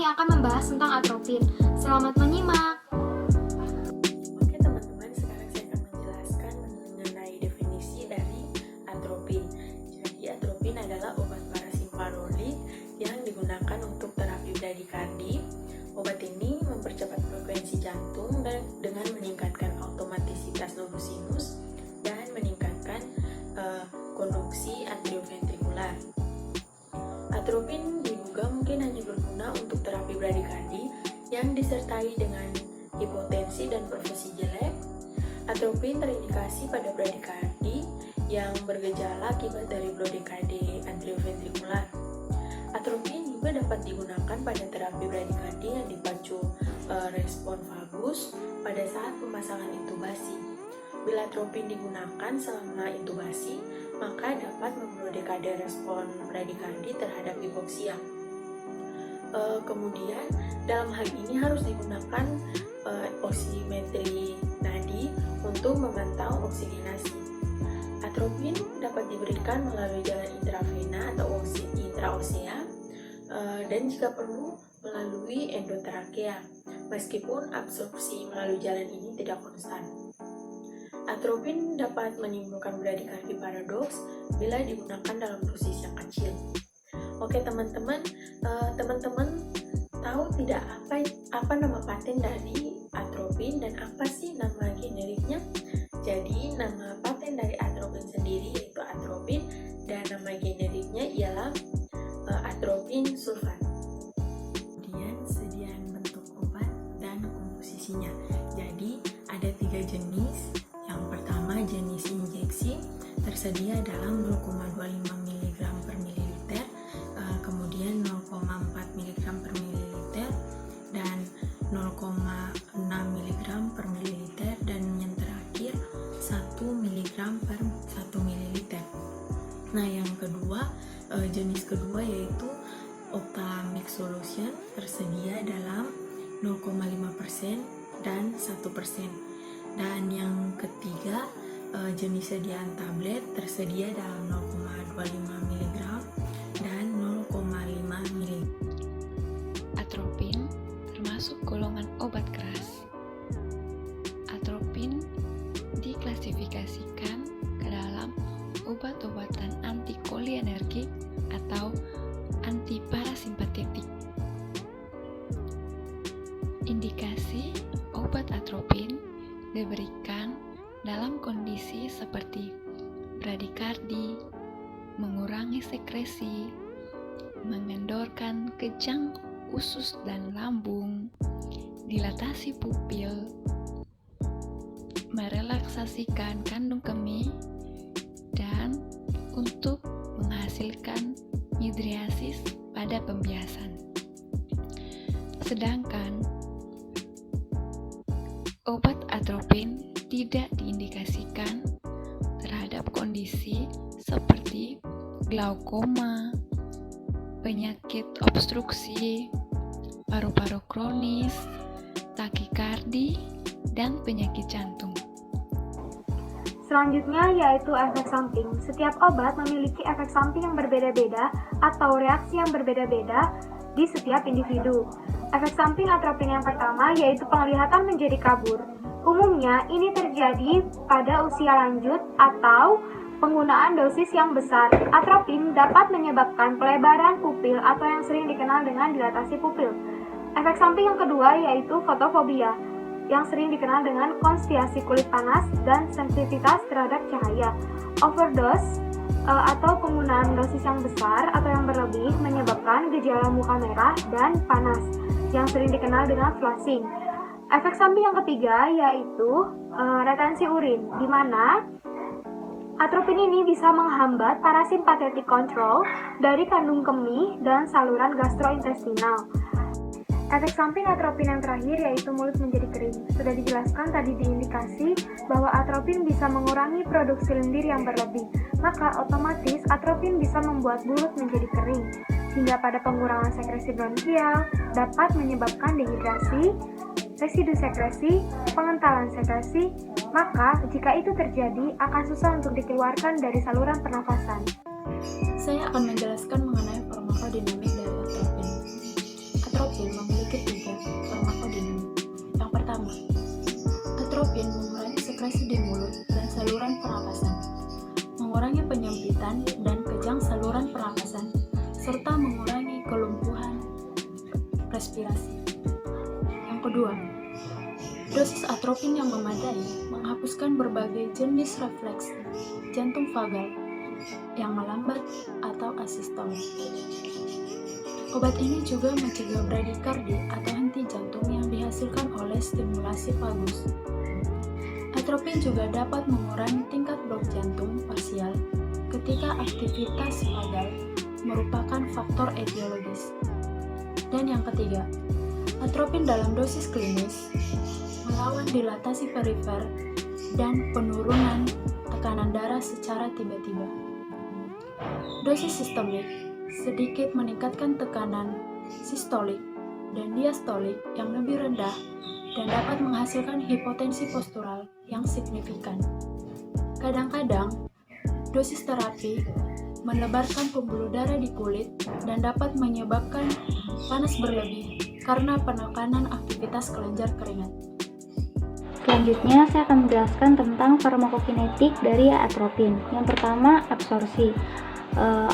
akan membahas tentang atropin. Selamat menyimak. Oke teman-teman, sekarang saya akan menjelaskan mengenai definisi dari atropin. Jadi atropin adalah obat parasimparolik yang digunakan untuk terapi bradikardi. Obat ini mempercepat frekuensi jantung dan dengan meningkatkan otomatisitas nervus sinus dan meningkatkan konduksi atrioventrikular. Atropin diduga mungkin hanya berguna untuk terapi bradikardi yang disertai dengan hipotensi dan perfusi jelek. Atropin terindikasi pada bradikardi yang bergejala akibat dari bradikardi atrioventrikular. Atropin juga dapat digunakan pada terapi bradikardi yang dipacu respon vagus pada saat pemasangan intubasi. Bila atropin digunakan selama intubasi, maka dapat membrodekade respon bradikardi terhadap hipoksia. Kemudian dalam hal ini harus digunakan oksimetri nadi untuk memantau oksigenasi. Atropin dapat diberikan melalui jalan intravena atau intraosea dan jika perlu melalui endotrakea, meskipun absorpsi melalui jalan ini tidak konstan. Atropin dapat menimbulkan bradikardi paradoks bila digunakan dalam dosis yang kecil. Oke teman-teman, tahu tidak apa nama paten dari atropin dan apa sih nama generiknya? Jadi nama paten dari atropin sendiri yaitu atropin dan nama generiknya ialah atropin sulfat. Kemudian sediaan bentuk obat dan komposisinya. Jadi ada 3 jenis. Yang pertama jenis injeksi tersedia dalam 0,25 mg per mililiter, kemudian 0,4 mg per mililiter dan 0,6 mg per mililiter dan yang terakhir 1 mg per 1 mililiter. Nah yang kedua, jenis kedua yaitu ophthalmic solution tersedia dalam 0,5% dan 1%. Dan yang ketiga, jenis sediaan tablet tersedia dalam 0,25 mg dan 0,5 mg. Atropin termasuk golongan obat keras. Atropin diklasifikasikan ke dalam obat-obatan antikolinergik atau antiparasimpetik. Indikasi obat atropin diberikan dalam kondisi seperti bradikardi, mengurangi sekresi, mengendorkan kejang usus dan lambung, dilatasi pupil, merelaksasikan kandung kemih, dan untuk menghasilkan midriasis pada pembiasan. Sedangkan obat atropin tidak diindikasikan terhadap kondisi seperti glaukoma, penyakit obstruksi, paru-paru kronis, takikardi, dan penyakit jantung. Selanjutnya yaitu efek samping. Setiap obat memiliki efek samping yang berbeda-beda atau reaksi yang berbeda-beda di setiap individu. Efek samping atropin yang pertama yaitu penglihatan menjadi kabur. Umumnya ini terjadi pada usia lanjut atau penggunaan dosis yang besar. Atropin dapat menyebabkan pelebaran pupil atau yang sering dikenal dengan dilatasi pupil. Efek samping yang kedua yaitu fotofobia, yang sering dikenal dengan konstiasi kulit panas dan sensitivitas terhadap cahaya. Overdose atau penggunaan dosis yang besar atau yang berlebih menyebabkan gejala muka merah dan panas, yang sering dikenal dengan flushing. Efek samping yang ketiga yaitu retensi urin, di mana atropin ini bisa menghambat parasympathetic control dari kandung kemih dan saluran gastrointestinal. Efek samping atropin yang terakhir yaitu mulut menjadi kering. Sudah dijelaskan tadi di indikasi bahwa atropin bisa mengurangi produksi lendir yang berlebih, maka otomatis atropin bisa membuat mulut menjadi kering, sehingga pada pengurangan sekresi bronkial dapat menyebabkan dehidrasi, residu sekresi, pengentalan sekresi, maka jika itu terjadi akan susah untuk dikeluarkan dari saluran pernafasan. Saya akan menjelaskan mengenai farmakodinamik dari atropin. Atropin atropin yang memadai menghapuskan berbagai jenis refleks jantung vagal yang melambat atau asistol. Obat ini juga mencegah bradikardi atau henti jantung yang dihasilkan oleh stimulasi vagus. Atropin juga dapat mengurangi tingkat blok jantung parsial ketika aktivitas vagal merupakan faktor etiologis. Dan yang ketiga, atropin dalam dosis klinis melawan dilatasi perifer dan penurunan tekanan darah secara tiba-tiba. Dosis sistemik sedikit meningkatkan tekanan sistolik dan diastolik yang lebih rendah dan dapat menghasilkan hipotensi postural yang signifikan. Kadang-kadang, dosis terapi melebarkan pembuluh darah di kulit dan dapat menyebabkan panas berlebih karena penekanan aktivitas kelenjar keringat. Selanjutnya, saya akan menjelaskan tentang farmakokinetik dari atropin. Yang pertama, absorpsi.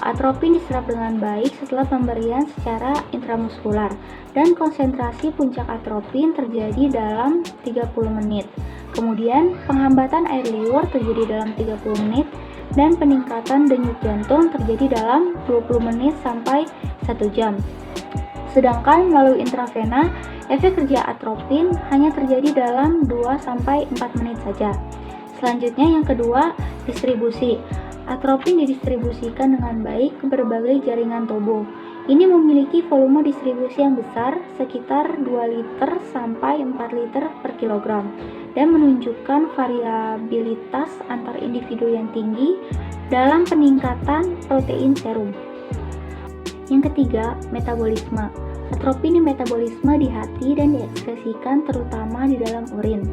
Atropin diserap dengan baik setelah pemberian secara intramuskular dan konsentrasi puncak atropin terjadi dalam 30 menit. Kemudian, penghambatan air liur terjadi dalam 30 menit dan peningkatan denyut jantung terjadi dalam 20 menit sampai 1 jam. Sedangkan melalui intravena, efek kerja atropin hanya terjadi dalam 2-4 menit saja. Selanjutnya yang kedua, distribusi. Atropin didistribusikan dengan baik ke berbagai jaringan tubuh. Ini memiliki volume distribusi yang besar, sekitar 2 liter sampai 4 liter per kilogram, dan menunjukkan variabilitas antar individu yang tinggi dalam peningkatan protein serum. Yang ketiga, metabolisme. Atropin dimetabolisme di hati dan diekskresikan terutama di dalam urin.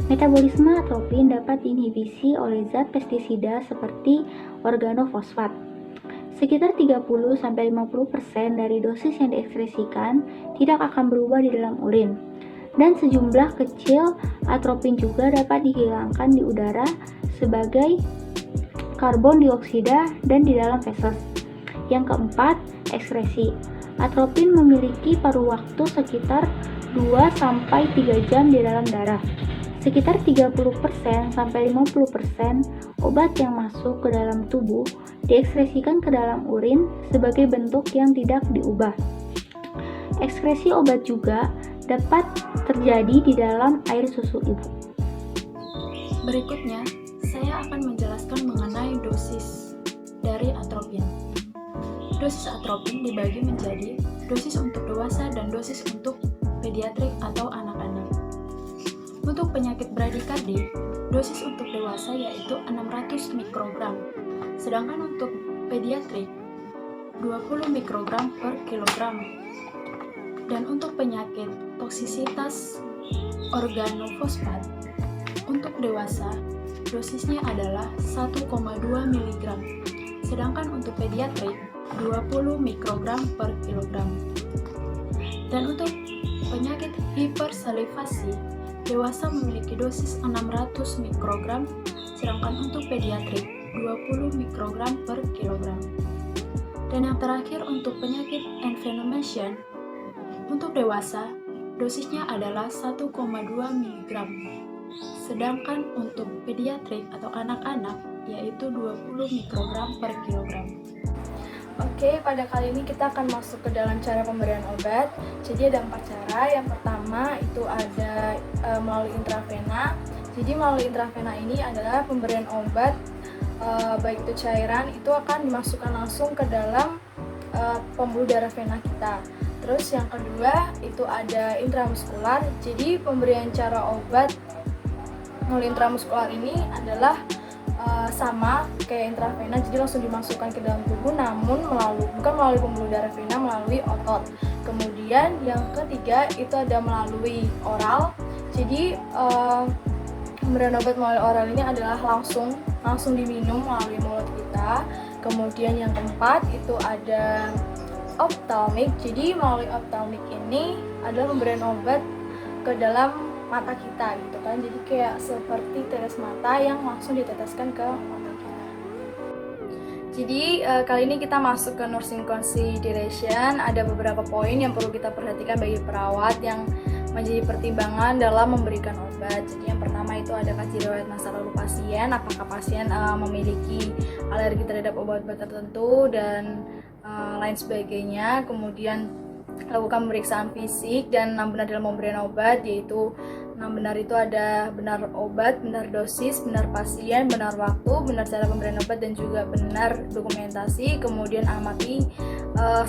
Metabolisme atropin dapat diinhibisi oleh zat pestisida seperti organofosfat. Sekitar 30-50% dari dosis yang diekskresikan tidak akan berubah di dalam urin. Dan sejumlah kecil atropin juga dapat dihilangkan di udara sebagai karbon dioksida dan di dalam feses. Yang keempat, ekskresi. Atropin memiliki paruh waktu sekitar 2-3 jam di dalam darah. Sekitar 30-50% obat yang masuk ke dalam tubuh diekskresikan ke dalam urin sebagai bentuk yang tidak diubah. Ekskresi obat juga dapat terjadi di dalam air susu ibu. Berikutnya, saya akan menjelaskan mengenai dosis dari atropin. Dosis atropin dibagi menjadi dosis untuk dewasa dan dosis untuk pediatrik atau anak-anak. Untuk penyakit bradikardi, dosis untuk dewasa yaitu 600 mikrogram, sedangkan untuk pediatrik 20 mikrogram per kilogram. Dan untuk penyakit toksisitas organofosfat, untuk dewasa dosisnya adalah 1,2 mg, sedangkan untuk pediatrik 20 mikrogram per kilogram. Dan untuk penyakit hipersalivasi, dewasa memiliki dosis 600 mikrogram, sedangkan untuk pediatrik 20 mikrogram per kilogram. Dan yang terakhir untuk penyakit inflammation, untuk dewasa dosisnya adalah 1,2 mg, sedangkan untuk pediatrik atau anak-anak yaitu 20 mikrogram per kilogram. Oke, pada kali ini kita akan masuk ke dalam cara pemberian obat. Jadi ada 4 cara. Yang pertama itu ada melalui intravena. Jadi melalui intravena ini adalah pemberian obat baik itu cairan itu akan dimasukkan langsung ke dalam pembuluh darah vena kita. Terus yang kedua itu ada intramuskular. Jadi pemberian cara obat melalui intramuskular ini adalah sama kayak intravena, jadi langsung dimasukkan ke dalam tubuh, namun bukan melalui pembuluh darah vena, melalui otot. Kemudian yang ketiga itu ada melalui oral. Jadi pemberian obat melalui oral ini adalah langsung diminum melalui mulut kita. Kemudian yang keempat itu ada ophthalmic. Jadi melalui ophthalmic ini adalah pemberian obat ke dalam mata kita gitu kan, jadi kayak seperti tetes mata yang langsung diteteskan ke mata kita. Jadi kali ini kita masuk ke nursing consideration. Ada beberapa poin yang perlu kita perhatikan bagi perawat yang menjadi pertimbangan dalam memberikan obat. Jadi yang pertama itu ada kaji riwayat masa lalu pasien, apakah pasien memiliki alergi terhadap obat-obat tertentu dan lain sebagainya. Kemudian lakukan pemeriksaan fisik dan 6 benar dalam pemberian obat, yaitu 6 benar itu ada benar obat, benar dosis, benar pasien, benar waktu, benar cara pemberian obat, dan juga benar dokumentasi. Kemudian amati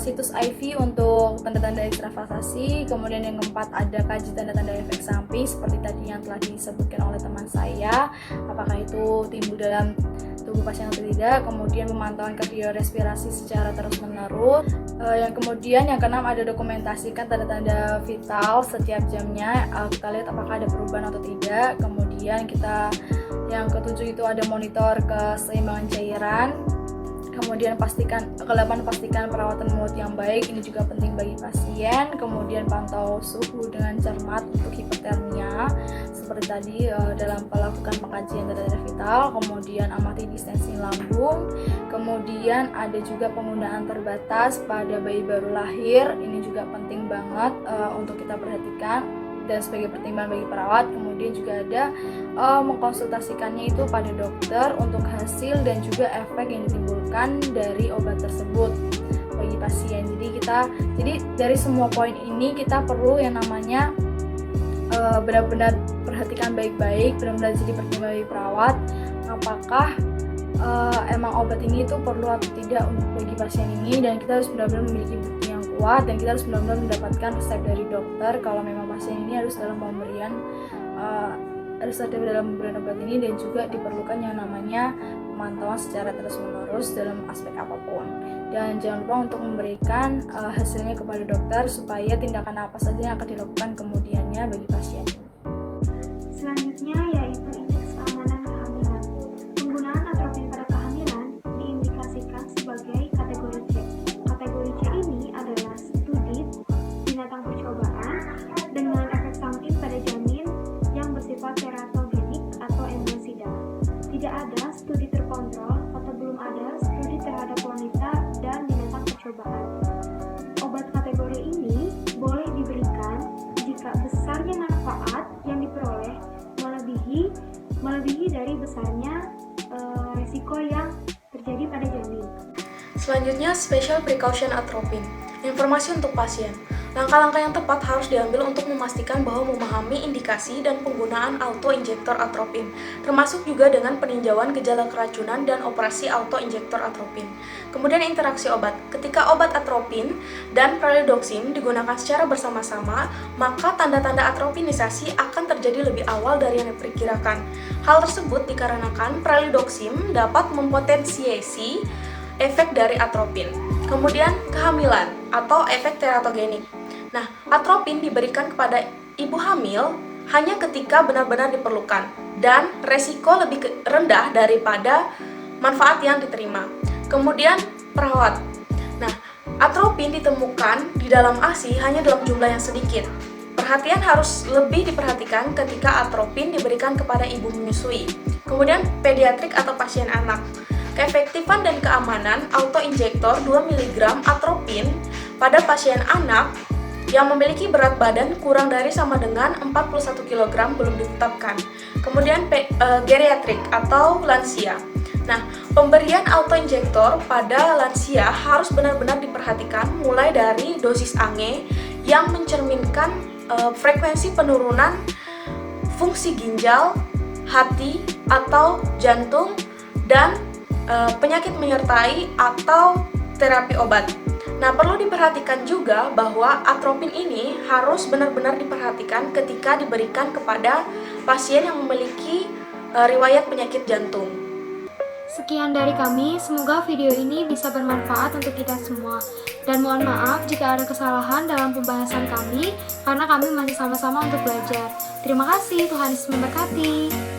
situs IV untuk tanda-tanda ekstravasasi. Kemudian yang keempat ada kaji tanda-tanda efek samping seperti tadi yang telah disebutkan oleh teman saya, apakah itu timbul dalam tubuh pasien atau tidak. Kemudian pemantauan kardiorespirasi secara terus-menerus. Yang keenam ada dokumentasikan tanda-tanda vital setiap jamnya. Kita lihat apakah ada perubahan atau tidak. Kemudian yang ketujuh itu ada monitor keseimbangan cairan. Kemudian pastikan perawatan mulut yang baik, ini juga penting bagi pasien. Kemudian pantau suhu dengan cermat untuk hipotermia seperti tadi dalam melakukan pengkajian tanda-tanda vital. Kemudian amati distensi lambung. Kemudian ada juga penggunaan terbatas pada bayi baru lahir, ini juga penting banget untuk kita perhatikan dan sebagai pertimbangan bagi perawat. Kemudian juga ada mengkonsultasikannya itu pada dokter untuk hasil dan juga efek yang ditimbulkan dari obat tersebut bagi pasien. Jadi dari semua poin ini kita perlu yang namanya benar-benar perhatikan baik-baik, benar-benar jadi pertimbangan bagi perawat apakah emang obat ini itu perlu atau tidak untuk bagi pasien ini, dan kita harus benar-benar memiliki bukti yang kuat dan kita harus benar-benar mendapatkan resep dari dokter kalau memang pasien ini harus dalam pemberian obat ini, dan juga diperlukan yang namanya pemantauan secara terus-menerus dalam aspek apapun. Dan jangan lupa untuk memberikan hasilnya kepada dokter supaya tindakan apa saja yang akan dilakukan kemudiannya bagi pasien. Selanjutnya yaitu indeks keamanan kehamilan. Penggunaan atropin pada kehamilan diindikasikan sebagai kategori C. Kategori C ini adalah studi binatang percobaan dengan efek samping pada janin yang bersifat teratogenik atau embriosida. Tidak ada studi terkontrol atau belum ada studi terhadap wanita dan binatang percobaan. Obat kategori ini boleh diberikan jika besarnya manfaat yang diperoleh melebihi dari besarnya resiko yang terjadi pada janin. Selanjutnya, special precaution atropin. Informasi untuk pasien. Langkah-langkah yang tepat harus diambil untuk memastikan bahwa memahami indikasi dan penggunaan auto-injektor atropin, termasuk juga dengan peninjauan gejala keracunan dan operasi auto-injektor atropin. Kemudian interaksi obat. Ketika obat atropin dan pralidoxim digunakan secara bersama-sama, maka tanda-tanda atropinisasi akan terjadi lebih awal dari yang diperkirakan. Hal tersebut dikarenakan pralidoxim dapat mempotensiasi efek dari atropin. Kemudian kehamilan atau efek teratogenik. Nah, atropin diberikan kepada ibu hamil hanya ketika benar-benar diperlukan dan resiko lebih rendah daripada manfaat yang diterima. Kemudian perawat. Nah, atropin ditemukan di dalam ASI hanya dalam jumlah yang sedikit. Perhatian harus lebih diperhatikan ketika atropin diberikan kepada ibu menyusui. Kemudian pediatrik atau pasien anak. Keefektifan dan keamanan auto-injektor 2 mg atropin pada pasien anak yang memiliki berat badan kurang dari sama dengan 41 kg belum ditetapkan. Kemudian geriatrik atau lansia. Nah, pemberian auto-injektor pada lansia harus benar-benar diperhatikan mulai dari dosis ANGE yang mencerminkan frekuensi penurunan fungsi ginjal, hati, atau jantung, dan penyakit menyertai atau terapi obat. Nah, perlu diperhatikan juga bahwa atropin ini harus benar-benar diperhatikan ketika diberikan kepada pasien yang memiliki riwayat penyakit jantung. Sekian dari kami, semoga video ini bisa bermanfaat untuk kita semua. Dan mohon maaf jika ada kesalahan dalam pembahasan kami, karena kami masih sama-sama untuk belajar. Terima kasih, Tuhan Yesus memberkati.